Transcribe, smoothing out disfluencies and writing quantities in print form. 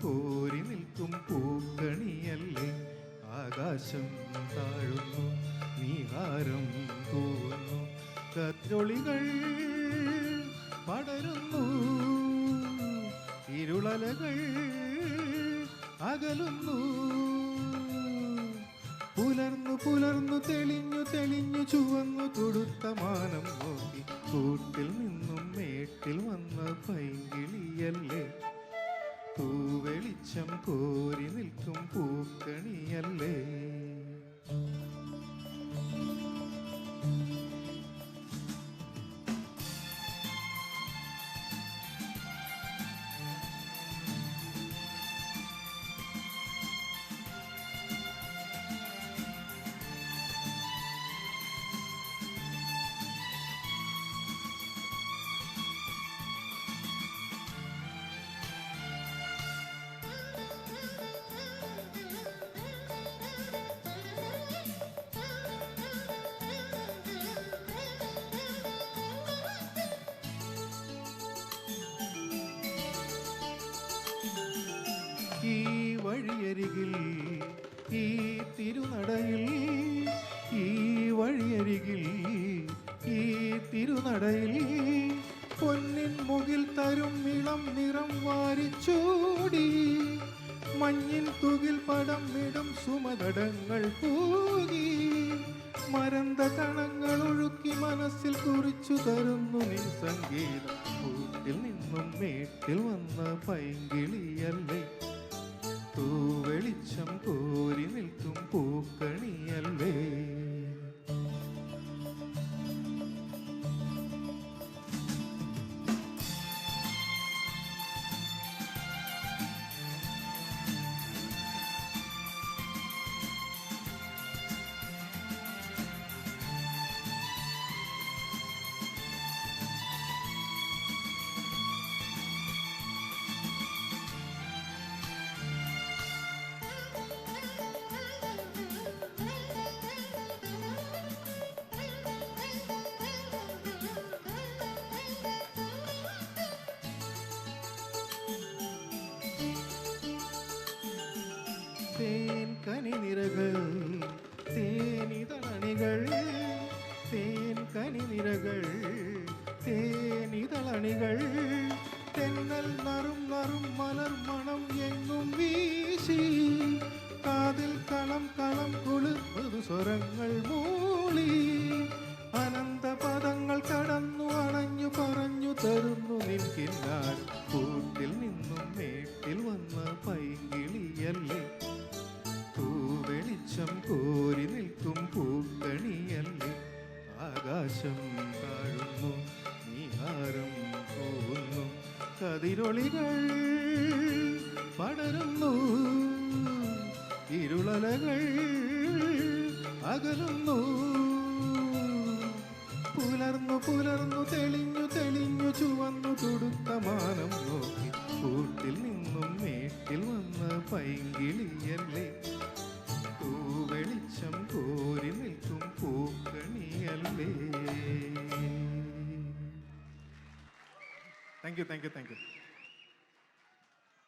കോരി നിൽക്കും പൂക്കണിയല്ലേ. ആകാശം താഴുന്നു, നീഹാരം തൂവുന്നു, കത്തൊളികൾ പടരുന്നു, ഇരുളലകൾ അകലുന്നു. പുലർന്നു പുലർന്നു തെളിഞ്ഞു തെളിഞ്ഞു ചുവന്നു തുടുത്ത മാനം നോക്കി കൂട്ടിൽ നിന്നും മേട്ടിൽ വന്ന പൈങ്കിളിയല്ലേ. തൂവെളിച്ചം കോരി നിൽക്കും പൂക്കണിയല്ലേ. ഈ വഴിയരികിൽ ഈ തിരുനടയിൽ, ഈ വഴിയരികിൽ ഈ തിരുനടയിൽ പൊന്നിൻ മുകിൽ തരും ഇളം നിറം വാരിച്ചൂടി, മഞ്ഞിൻ തുകിൽ പടം ഇടും സുമതടങ്ങൾ പൂകി, മരന്ത കണങ്ങൾ ഒഴുക്കി മനസ്സിൽ കുറിച്ചു തരുന്നു നിൻ സംഗീതം. കൂട്ടിൽ നിന്നും മേട്ടിൽ വന്ന പൈങ്കിളിയല്ലേ. തൂവെളിച്ചം കോരി നിൽക്കും പൂക്കണിയല്ലേ. തേൻ കനിനിരകൾ തേനിതളണികൾ, തേൻ കനിനിരകൾ തേനിതളണികൾ, തെന്നൽ നറും നറും മലർ മണം എങ്ങും വീശി, കാതിൽ കളം കളം കൊളുന്നത് സ്വരങ്ങൾ മൂളി, അനന്ത പദങ്ങൾ കടന്നു അണഞ്ഞു പറഞ്ഞു തരുന്നു നിൻ കിന്നാരം. കൂട്ടിൽ നിന്നും മേട്ടിൽ വന്ന പൈങ്കിളിയല്ലേ. തൂവെളിച്ചം കോരി നിൽക്കും പൂക്കണിയല്ലേ. ആകാശം താഴുന്നു, നീഹാരം പോകുന്നു, കതിരൊളികൾ പടരുന്നു, ഇരുളലകൾ അകലുന്നു. പുലർന്നു പുലർന്നു തെളിഞ്ഞു തെളിഞ്ഞു ചുവന്നു തുടുത്ത മാനം നോക്കി കൂട്ടിൽ നിന്നും മേട്ടിൽ വന്ന പൈങ്കിളിയല്ലേ. തൂവെളിച്ചം കോരി നിൽക്കും പൂക്കണിയല്ലേ. Thank you.